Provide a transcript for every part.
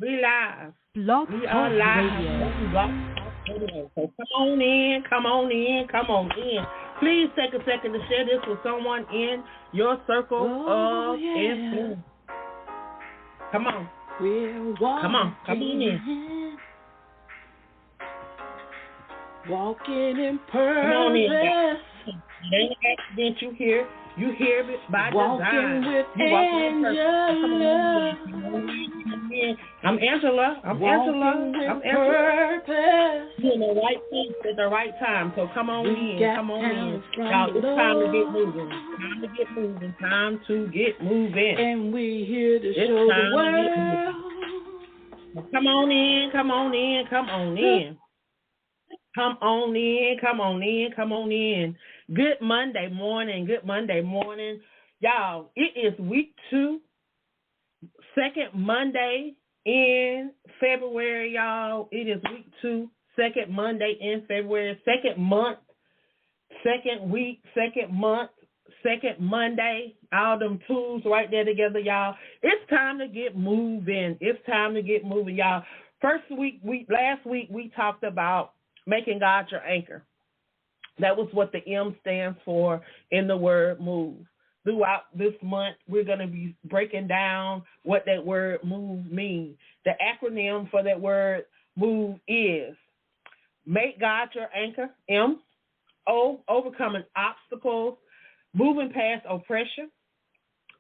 We live. Blog We are Talk live. Radio. So come on in, come on in, come on in. Please take a second to share this with someone in your circle of influence. Come on. Come on in. Walking in purpose. Come on in. Ain't an accident you hear it by design. With Angela. I'm Angela. Purpose. Doing the right things at the right time. So come on in. Y'all, it's time to get moving. Time to get moving. And we here to show the world. Come on in. Come on in. Good Monday morning. Y'all, it is week 2, second Monday in February, y'all. It is week 2, second Monday in February, second month, second week, second month, second Monday. All them tools right there together, y'all. It's time to get moving. Y'all. Last week, we talked about making God your anchor. That was what the M stands for in the word move. Throughout this month, we're going to be breaking down what that word move means. The acronym for that word move is make God your anchor, M. O, overcoming obstacles, moving past oppression.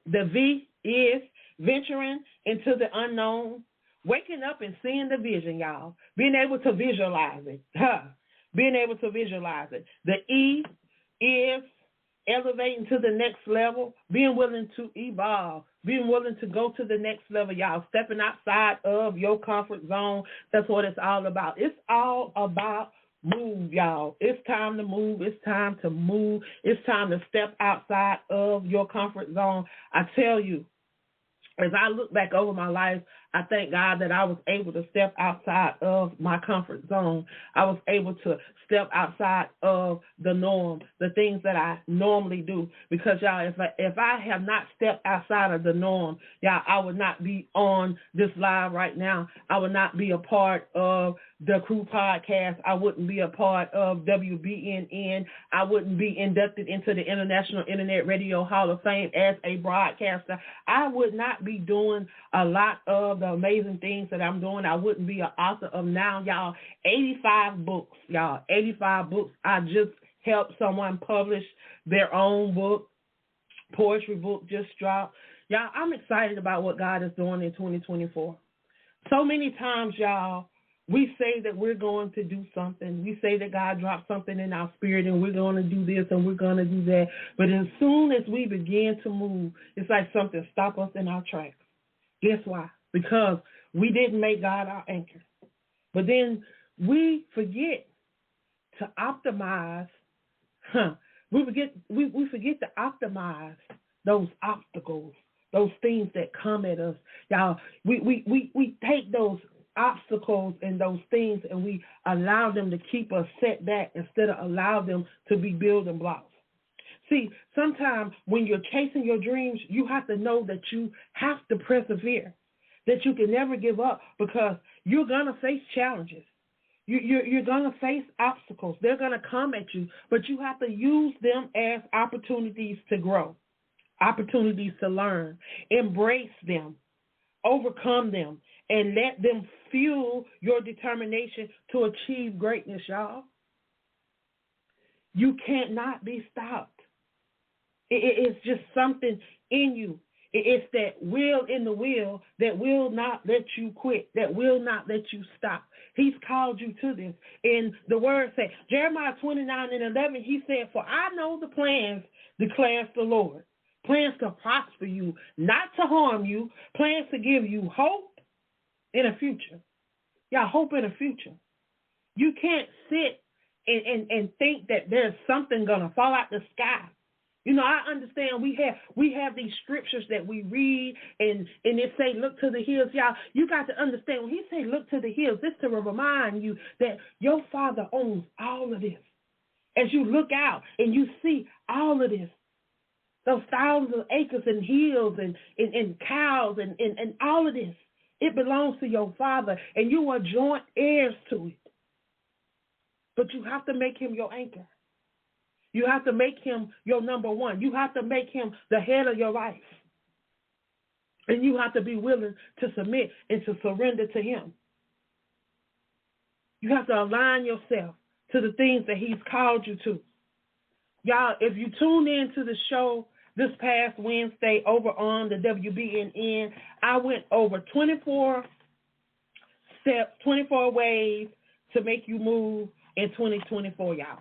The V is venturing into the unknown, waking up and seeing the vision, y'all. Being able to visualize it. The E is elevating to the next level, being willing to evolve, being willing to go to the next level, y'all. Stepping outside of your comfort zone. That's what it's all about. It's all about move, y'all. It's time to move. It's time to step outside of your comfort zone. I tell you, as I look back over my life, I thank God that I was able to step outside of my comfort zone. I was able to step outside of the norm, the things that I normally do. Because, y'all, if I have not stepped outside of the norm, y'all, I would not be on this live right now. I would not be a part of the Crew Podcast. I wouldn't be a part of WBNN. I wouldn't be inducted into the International Internet Radio Hall of Fame as a broadcaster. I would not be doing a lot of the amazing things that I'm doing. I wouldn't be an author of now, y'all. 85 books, y'all. 85 books. I just helped someone publish their own book. Poetry book just dropped. Y'all, I'm excited about what God is doing in 2024. So many times, y'all, we say that we're going to do something. We say that God dropped something in our spirit and we're going to do this and we're going to do that. But as soon as we begin to move, it's like something stops us in our tracks. Guess why? Because we didn't make God our anchor. But then we forget to optimize. We forget to optimize those obstacles, those things that come at us. Y'all, we take those obstacles and those things and we allow them to keep us set back instead of allow them to be building blocks. See, sometimes when you're chasing your dreams, you have to know that you have to persevere, that you can never give up because you're going to face challenges. You're going to face obstacles. They're going to come at you, but you have to use them as opportunities to grow, opportunities to learn, embrace them, overcome them, and let them fuel your determination to achieve greatness, y'all. You can't not be stopped. It's just something in you. It's that will in the will that will not let you quit, that will not let you stop. He's called you to this. And the word said, Jeremiah 29:11, he said, for I know the plans, declares the Lord. Plans to prosper you, not to harm you. Plans to give you hope in a future. Yeah, hope in a future. You can't sit and think that there's something going to fall out the sky. You know, I understand we have these scriptures that we read and it say, look to the hills. Y'all, you got to understand when he say look to the hills, this to remind you that your Father owns all of this. As you look out and you see all of this, those thousands of acres and hills and cows and all of this, It belongs to your Father, and you are joint heirs to it. But you have to make him your anchor. You have to make him your number one. You have to make him the head of your life. And you have to be willing to submit and to surrender to him. You have to align yourself to the things that he's called you to. Y'all, if you tuned in to the show this past Wednesday over on the WBNN, I went over 24 steps, 24 ways to make you move in 2024, y'all.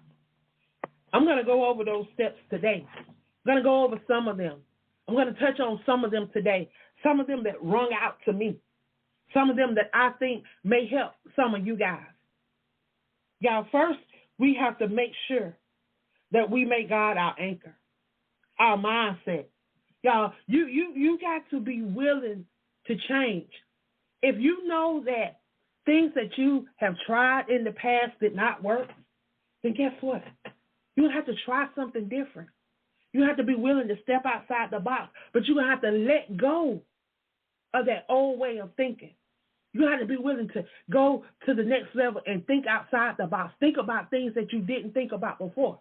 I'm going to go over those steps today. I'm going to go over some of them. I'm going to touch on some of them today, some of them that rung out to me, some of them that I think may help some of you guys. Y'all, first, we have to make sure that we make God our anchor, our mindset. Y'all, you got to be willing to change. If you know that things that you have tried in the past did not work, then guess what? You have to try something different. You have to be willing to step outside the box, but you're going to have to let go of that old way of thinking. You have to be willing to go to the next level and think outside the box. Think about things that you didn't think about before.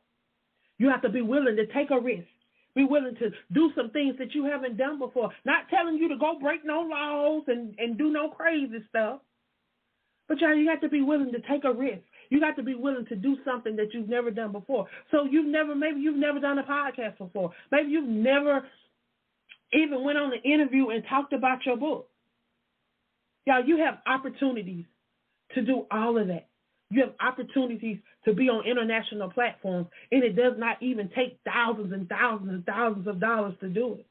You have to be willing to take a risk. Be willing to do some things that you haven't done before. Not telling you to go break no laws and do no crazy stuff. But y'all, you have to be willing to take a risk. You got to be willing to do something that you've never done before. So maybe you've never done a podcast before. Maybe you've never even went on an interview and talked about your book. Y'all, you have opportunities to do all of that. You have opportunities to be on international platforms, and it does not even take thousands and thousands and thousands of dollars to do it.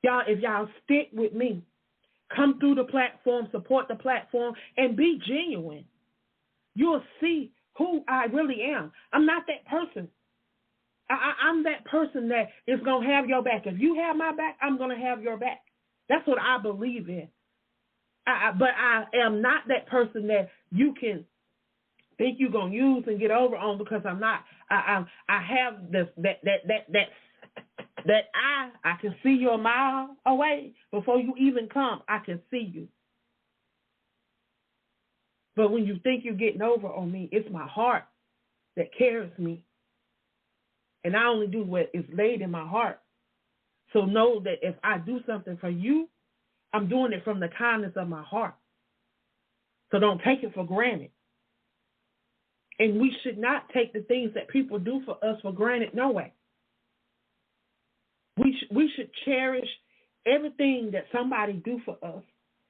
Y'all, if y'all stick with me, come through the platform, support the platform, and be genuine, you'll see who I really am. I'm not that person. I'm that person that is going to have your back. If you have my back, I'm going to have your back. That's what I believe in. But I am not that person that you can think you're going to use and get over on, because I'm not. I have this that I can see you a mile away before you even come. I can see you. But when you think you're getting over on me, it's my heart that carries me. And I only do what is laid in my heart. So know that if I do something for you, I'm doing it from the kindness of my heart. So don't take it for granted. And we should not take the things that people do for us for granted, no way. We should cherish everything that somebody do for us,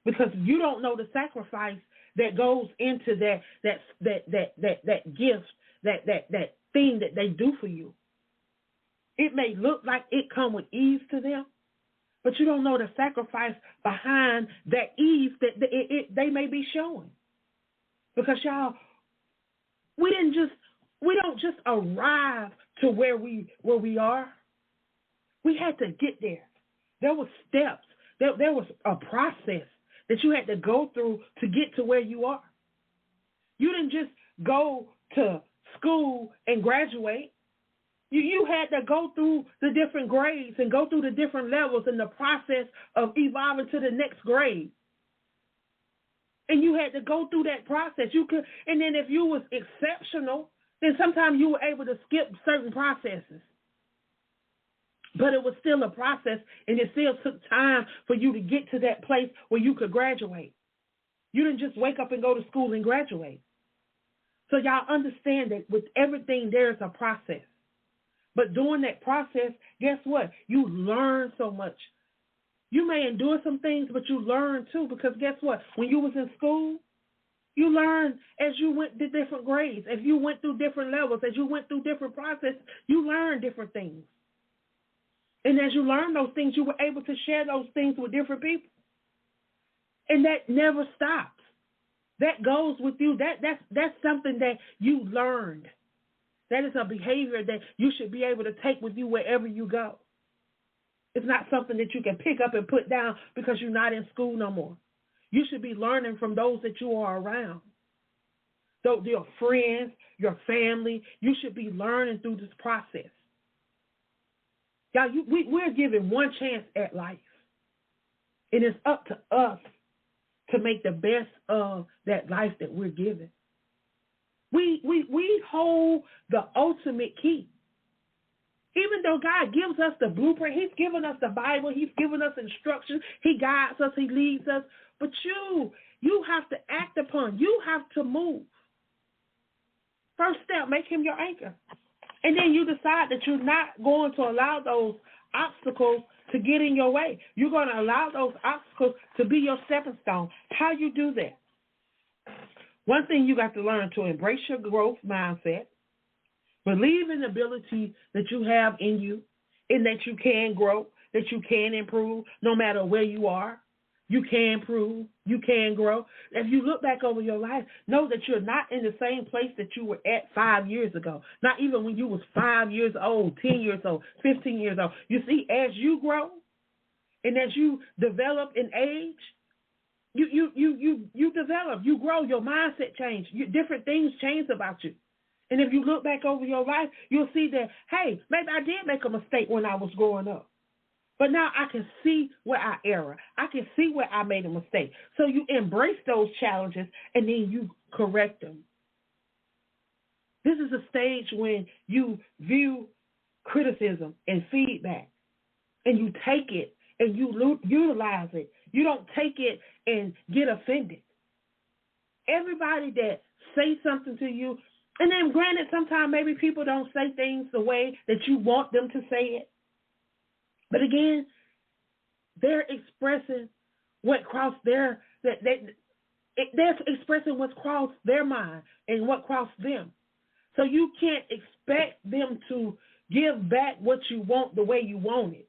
because you don't know the sacrifice that goes into that gift, that thing that they do for you. It may look like it come with ease to them, but you don't know the sacrifice behind that ease that they may be showing. Because y'all, we don't just arrive to where we are. We had to get there. There were steps. There was a process that you had to go through to get to where you are. You didn't just go to school and graduate. You had to go through the different grades and go through the different levels in the process of evolving to the next grade. And you had to go through that process. And then if you was exceptional, then sometimes you were able to skip certain processes. But it was still a process, and it still took time for you to get to that place where you could graduate. You didn't just wake up and go to school and graduate. So y'all understand that with everything, there's a process. But during that process, guess what? You learn so much. You may endure some things, but you learn too, because guess what? When you was in school, you learned as you went to different grades, as you went through different levels, as you went through different processes, you learned different things. And as you learn those things, you were able to share those things with different people. And that never stops. That goes with you. That's something that you learned. That is a behavior that you should be able to take with you wherever you go. It's not something that you can pick up and put down because you're not in school no more. You should be learning from those that you are around. So your friends, your family, you should be learning through this process. Y'all, we're given one chance at life. And it's up to us to make the best of that life that we're given. We hold the ultimate key. Even though God gives us the blueprint, He's given us the Bible, He's given us instructions, He guides us, He leads us. But you have to act upon, you have to move. First step, make Him your anchor. And then you decide that you're not going to allow those obstacles to get in your way. You're going to allow those obstacles to be your stepping stone. How you do that? One thing you got to learn to embrace your growth mindset, believe in the ability that you have in you, and that you can grow, that you can improve no matter where you are. You can improve, you can grow. If you look back over your life, know that you're not in the same place that you were at 5 years ago. Not even when you was 5 years old, 10 years old, 15 years old. You see, as you grow and as you develop in age, you develop, you grow, your mindset change, different things change about you. And if you look back over your life, you'll see that, hey, maybe I did make a mistake when I was growing up. But now I can see where I erred. I can see where I made a mistake. So you embrace those challenges and then you correct them. This is a stage when you view criticism and feedback and you take it and you utilize it. You don't take it and get offended. Everybody that say something to you, and then granted, sometimes maybe people don't say things the way that you want them to say it. But again, they're expressing what crossed they're expressing what's crossed their mind and what crossed them. So you can't expect them to give back what you want the way you want it.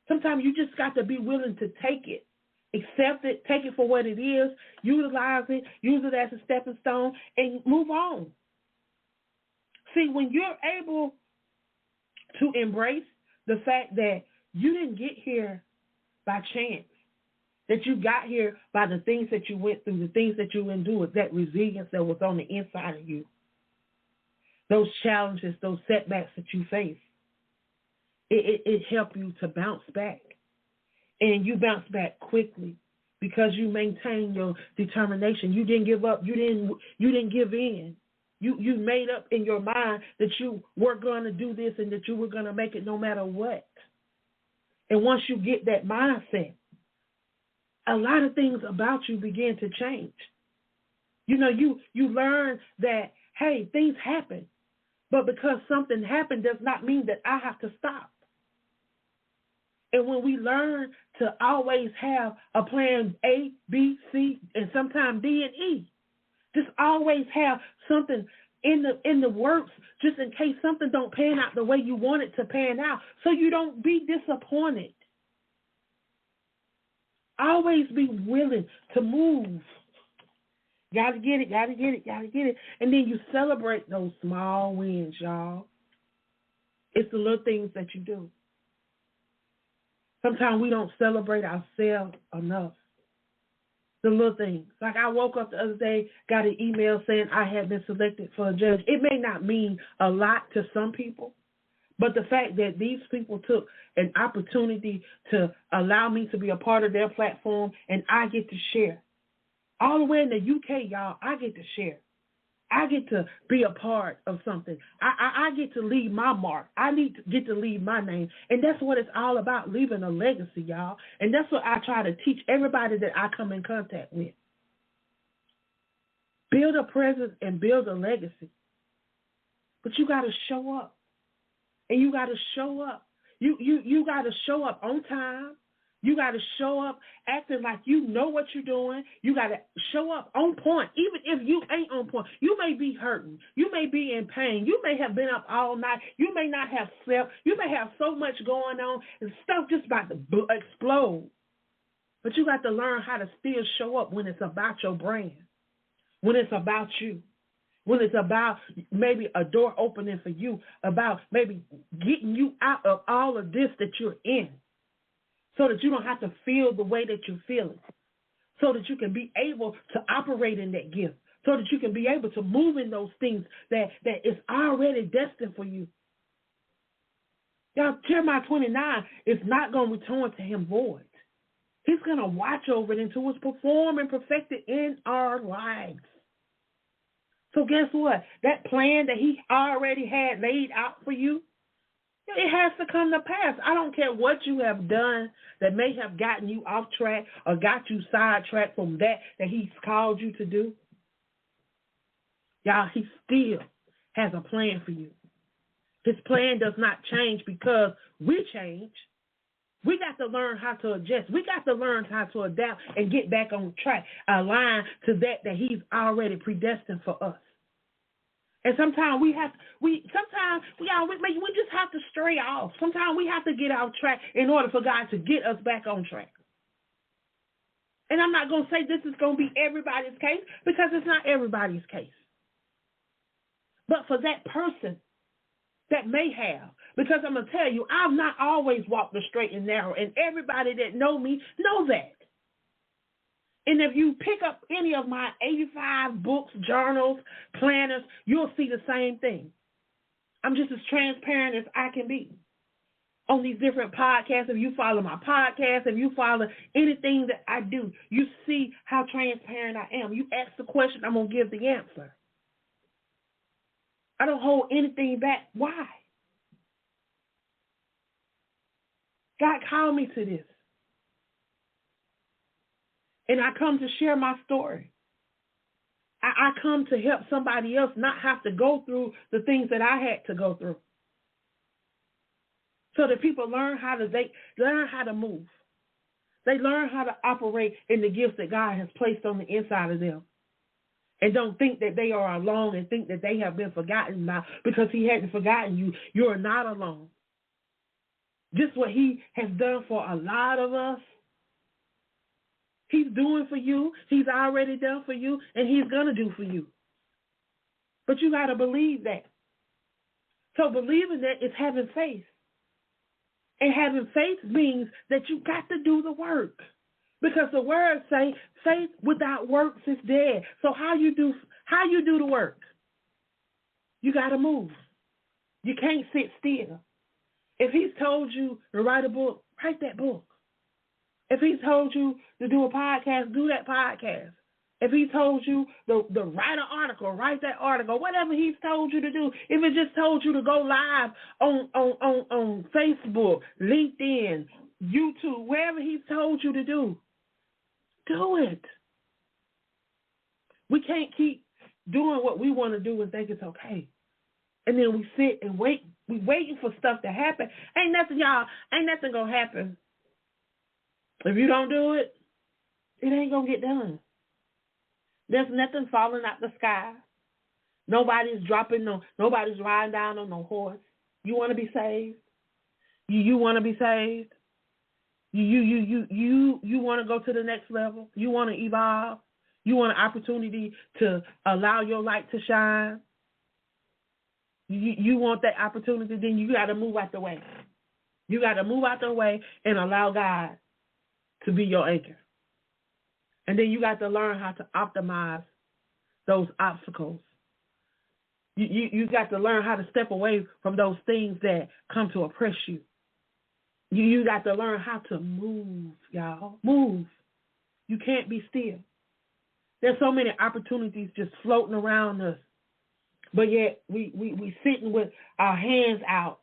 Sometimes you just got to be willing to take it, accept it, take it for what it is, utilize it, use it as a stepping stone, and move on. See, when you're able to embrace the fact that you didn't get here by chance, that you got here by the things that you went through, the things that you endured, that resilience that was on the inside of you, those challenges, those setbacks that you face, it helped you to bounce back. And you bounce back quickly because you maintain your determination. You didn't give up. You didn't give in. You made up in your mind that you were going to do this and that you were going to make it no matter what. And once you get that mindset, a lot of things about you begin to change. You know, you learn that, hey, things happen, but because something happened does not mean that I have to stop. And when we learn to always have a plan A, B, C, and sometimes D and E, just always have something in the works just in case something don't pan out the way you want it to pan out, so you don't be disappointed. Always be willing to move. Gotta get it. And then you celebrate those small wins, y'all. It's the little things that you do. Sometimes we don't celebrate ourselves enough. The little things. Like I woke up the other day, got an email saying I had been selected for a judge. It may not mean a lot to some people, but the fact that these people took an opportunity to allow me to be a part of their platform and I get to share. All the way in the UK, y'all, I get to share. I get to be a part of something. I get to leave my mark. I get to leave my name. And that's what it's all about, leaving a legacy, y'all. And that's what I try to teach everybody that I come in contact with. Build a presence and build a legacy. But you got to show up. And you got to show up. You got to show up on time. You got to show up acting like you know what you're doing. You got to show up on point. Even if you ain't on point, you may be hurting. You may be in pain. You may have been up all night. You may not have slept. You may have so much going on and stuff just about to explode. But you got to learn how to still show up when it's about your brand, when it's about you, when it's about maybe a door opening for you, about maybe getting you out of all of this that you're in, so that you don't have to feel the way that you're feeling, so that you can be able to operate in that gift, so that you can be able to move in those things that is already destined for you. Y'all, Jeremiah 29 is not going to return to him void. He's going to watch over it until it's performed and perfected in our lives. So guess what? That plan that he already had laid out for you, it has to come to pass. I don't care what you have done that may have gotten you off track or got you sidetracked from that he's called you to do. Y'all, he still has a plan for you. His plan does not change because we change. We got to learn how to adjust. We got to learn how to adapt and get back on track, align to that he's already predestined for us. And sometimes we just have to stray off. Sometimes we have to get off track in order for God to get us back on track. And I'm not going to say this is going to be everybody's case because it's not everybody's case. But for that person that may have, because I'm going to tell you, I've not always walked the straight and narrow, and everybody that know me know that. And if you pick up any of my 85 books, journals, planners, you'll see the same thing. I'm just as transparent as I can be on these different podcasts. If you follow my podcast, if you follow anything that I do, you see how transparent I am. You ask the question, I'm going to give the answer. I don't hold anything back. Why? God called me to this. And I come to share my story. I come to help somebody else not have to go through the things that I had to go through. So that people learn how to move. They learn how to operate in the gifts that God has placed on the inside of them. And don't think that they are alone and think that they have been forgotten about because he hadn't forgotten you. You're not alone. Just what he has done for a lot of us, he's doing for you. He's already done for you, and he's going to do for you. But you got to believe that. So believing that is having faith. And having faith means that you got to do the work. Because the words say faith without works is dead. So how you do the work? You got to move. You can't sit still. If he's told you to write a book, write that book. If he's told you to do a podcast, do that podcast. If he told you to write an article, write that article. Whatever he's told you to do. If it just told you to go live on Facebook, LinkedIn, YouTube, wherever he's told you to do it. We can't keep doing what we want to do and think it's okay. And then we sit and wait. We waiting for stuff to happen. Ain't nothing going to happen. If you don't do it, it ain't going to get done. There's nothing falling out the sky. Nobody's riding down on no horse. You want to be saved? You want to be saved? You want to go to the next level? You want to evolve? You want an opportunity to allow your light to shine? You want that opportunity? Then you got to move out the way. You got to move out the way and allow God to be your anchor. And then you got to learn how to optimize those obstacles. You got to learn how to step away from those things that come to oppress you. You got to learn how to move, y'all. Move. You can't be still. There's so many opportunities just floating around us. But yet we sitting with our hands out,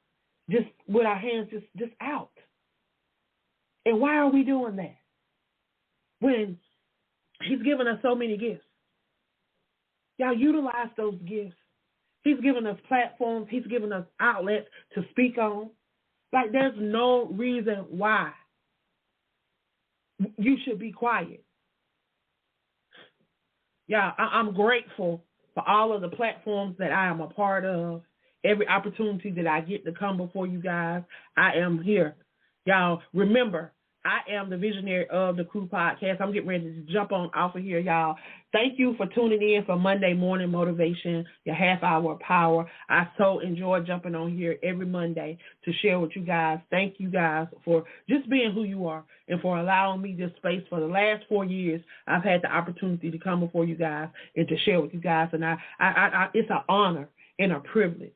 just out. And why are we doing that? When he's given us so many gifts. Y'all utilize those gifts. He's given us platforms. He's given us outlets to speak on. Like there's no reason why you should be quiet. Yeah, I'm grateful for all of the platforms that I am a part of. Every opportunity that I get to come before you guys, I am here. Y'all, remember, I am the visionary of the Crew Podcast. I'm getting ready to jump on off of here, y'all. Thank you for tuning in for Monday Morning Motivation, your half hour of power. I so enjoy jumping on here every Monday to share with you guys. Thank you guys for just being who you are and for allowing me this space. For the last 4 years, I've had the opportunity to come before you guys and to share with you guys. And I it's an honor and a privilege.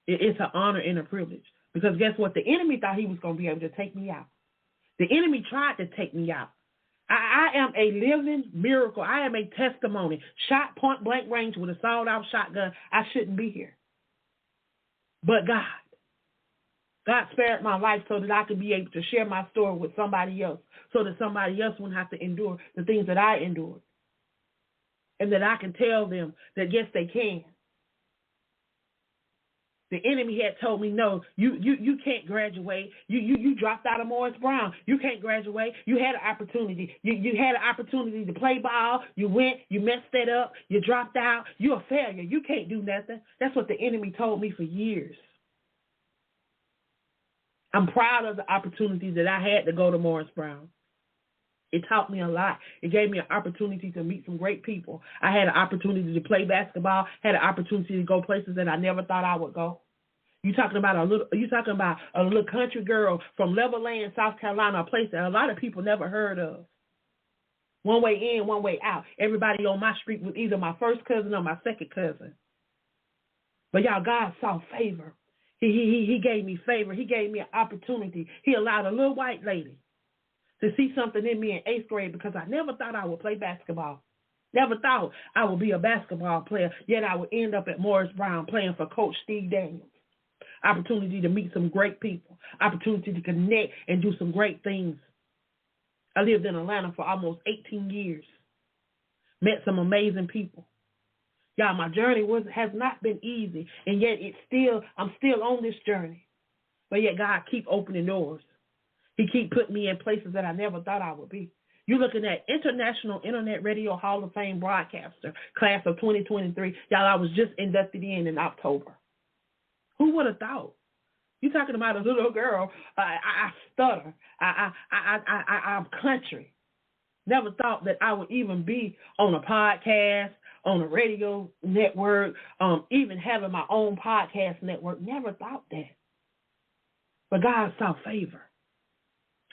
It's an honor and a privilege. Because guess what? The enemy thought he was going to be able to take me out. The enemy tried to take me out. I am a living miracle. I am a testimony. Shot point blank range with a sawed-off shotgun. I shouldn't be here. But God spared my life so that I could be able to share my story with somebody else, so that somebody else wouldn't have to endure the things that I endured. And that I can tell them that, yes, they can. The enemy had told me, no, you can't graduate. You dropped out of Morris Brown. You can't graduate. You had an opportunity. You had an opportunity to play ball. You went. You messed it up. You dropped out. You're a failure. You can't do nothing. That's what the enemy told me for years. I'm proud of the opportunity that I had to go to Morris Brown. It taught me a lot. It gave me an opportunity to meet some great people. I had an opportunity to play basketball, had an opportunity to go places that I never thought I would go. You talking about a little country girl from Levelland, South Carolina, a place that a lot of people never heard of. One way in, one way out. Everybody on my street was either my first cousin or my second cousin. But y'all, God saw favor. He gave me favor. He gave me an opportunity. He allowed a little white lady to see something in me in 8th grade because I never thought I would play basketball. Never thought I would be a basketball player, yet I would end up at Morris Brown playing for Coach Steve Daniels. Opportunity to meet some great people. Opportunity to connect and do some great things. I lived in Atlanta for almost 18 years. Met some amazing people. Y'all, my journey has not been easy, and yet I'm still on this journey. But yet God keep opening doors. He keep putting me in places that I never thought I would be. You're looking at International Internet Radio Hall of Fame broadcaster, class of 2023. Y'all, I was just inducted in October. Who would have thought? You're talking about a little girl. I stutter. I'm country. Never thought that I would even be on a podcast, on a radio network, even having my own podcast network. Never thought that. But God saw favor.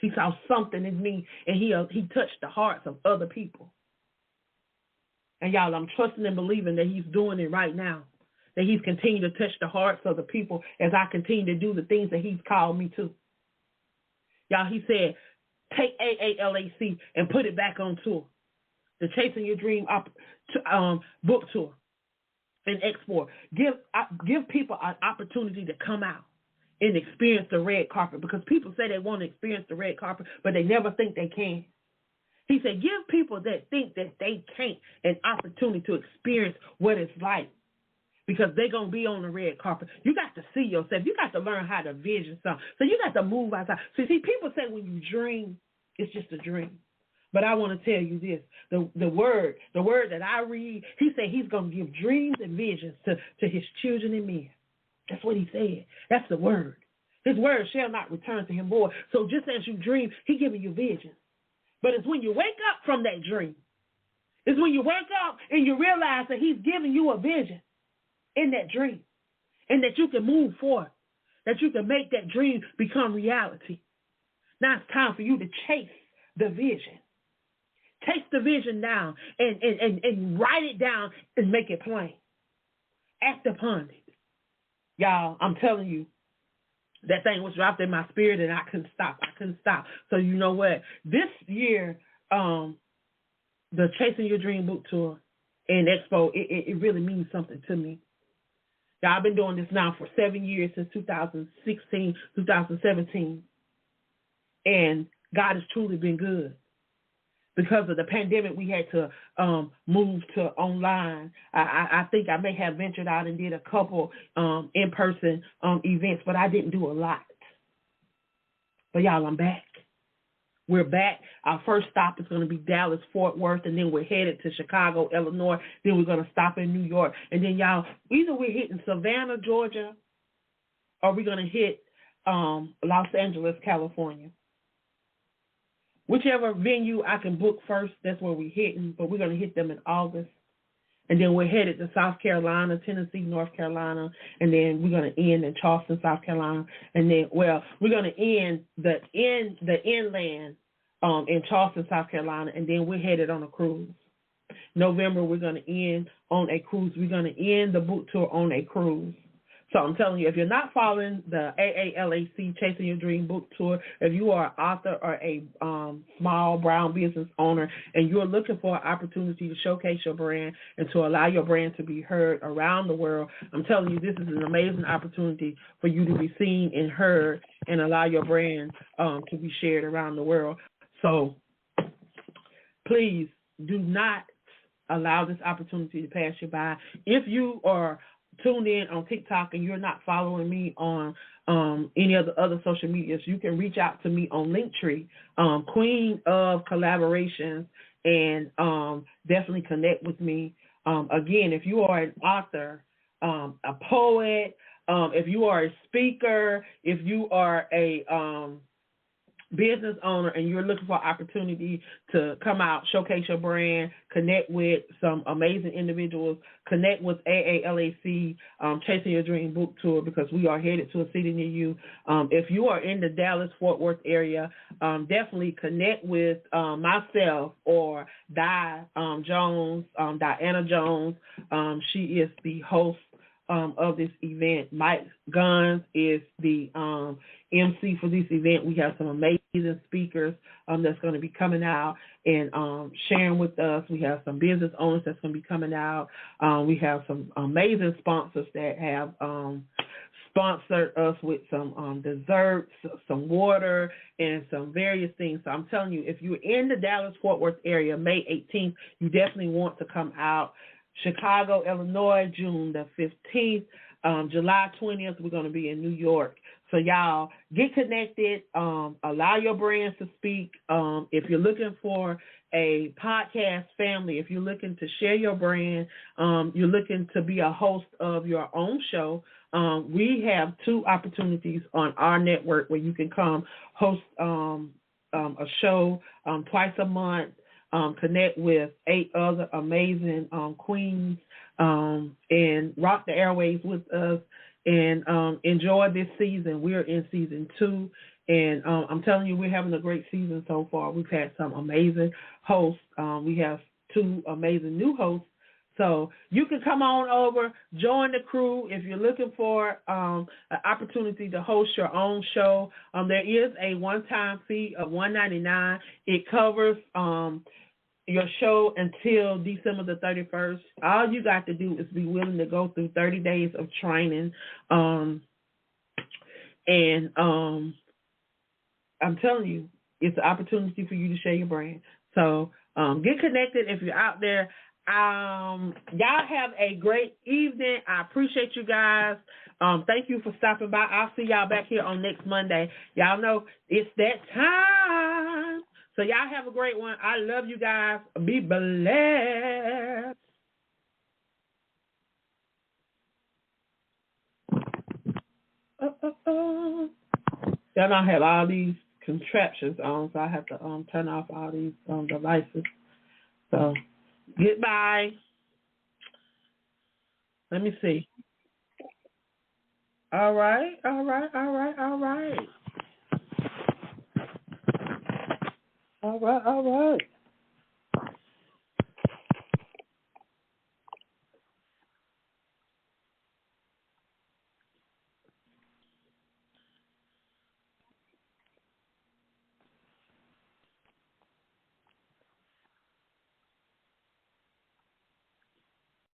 He saw something in me, and he touched the hearts of other people. And y'all, I'm trusting and believing that he's doing it right now, that he's continuing to touch the hearts of the people as I continue to do the things that he's called me to. Y'all, he said, take AAALAC and put it back on tour. The Chasing Your Dream book tour and export. Give people an opportunity to come out and experience the red carpet, because people say they want to experience the red carpet, but they never think they can. He said, give people that think that they can't an opportunity to experience what it's like, because they're going to be on the red carpet. You got to see yourself. You got to learn how to vision something. So you got to move outside. So see, people say when you dream, it's just a dream. But I want to tell you this, the word that I read, he said he's going to give dreams and visions to his children and men. That's what he said. That's the word. His word shall not return to him void. So just as you dream, he's giving you visions. But it's when you wake up from that dream. It's when you wake up and you realize that he's giving you a vision in that dream, and that you can move forward, that you can make that dream become reality. Now it's time for you to chase the vision. Chase the vision down and write it down and make it plain. Act upon it. Y'all, I'm telling you, that thing was dropped in my spirit and I couldn't stop. So you know what? This year, the Chasing Your Dream book tour and expo, it really means something to me. Y'all, I've been doing this now for 7 years, since 2016, 2017. And God has truly been good. Because of the pandemic, we had to move to online. I think I may have ventured out and did a couple in-person events, but I didn't do a lot. But y'all, I'm back. We're back. Our first stop is going to be Dallas, Fort Worth, and then we're headed to Chicago, Illinois. Then we're going to stop in New York. And then, y'all, either we're hitting Savannah, Georgia, or we're going to hit Los Angeles, California. Whichever venue I can book first, that's where we're hitting, but we're going to hit them in August. And then we're headed to South Carolina, Tennessee, North Carolina, and then we're going to end in Charleston, South Carolina. And then, we're going to end the inland in Charleston, South Carolina, and then we're headed on a cruise. November, we're going to end on a cruise. We're going to end the book tour on a cruise. So I'm telling you, if you're not following the AAALAC Chasing Your Dream book tour, if you are an author or a small brown business owner and you're looking for an opportunity to showcase your brand and to allow your brand to be heard around the world, I'm telling you, this is an amazing opportunity for you to be seen and heard and allow your brand to be shared around the world. So please do not allow this opportunity to pass you by. If you are tuned in on TikTok and you're not following me on any of the other social medias, you can reach out to me on Linktree, Queen of Collaborations, and definitely connect with me. Again, if you are an author, a poet, if you are a speaker, if you are a business owner and you're looking for opportunity to come out, showcase your brand, connect with some amazing individuals, connect with AALAC Chasing Your Dream book tour, because we are headed to a city near you. If you are in the Dallas-Fort Worth area, definitely connect with myself or Diana Jones. She is the host of this event. Mike Guns is the MC for this event. We have some amazing speakers that's going to be coming out and sharing with us. We have some business owners that's going to be coming out. We have some amazing sponsors that have sponsored us with some desserts, some water, and some various things. So I'm telling you, if you're in the Dallas-Fort Worth area, May 18th, you definitely want to come out. Chicago, Illinois, June the 15th. July 20th, we're going to be in New York. So y'all get connected. Allow your brands to speak. If you're looking for a podcast family, if you're looking to share your brand, you're looking to be a host of your own show, we have 2 opportunities on our network where you can come host a show twice a month. Connect with 8 other amazing queens and rock the airwaves with us and enjoy this season. We're in season 2, and I'm telling you, we're having a great season so far. We've had some amazing hosts. We have 2 amazing new hosts. So you can come on over, join the crew. If you're looking for an opportunity to host your own show, there is a one-time fee of $199. It covers your show until December the 31st. All you got to do is be willing to go through 30 days of training. I'm telling you, it's an opportunity for you to share your brand. So get connected if you're out there. Y'all have a great evening. I appreciate you guys. Thank you for stopping by. I'll see y'all back here on next Monday. Y'all know it's that time. So y'all have a great one. I love you guys. Be blessed. Then I have all these contraptions on, so I have to turn off all these devices. So goodbye. Let me see. All right. All right.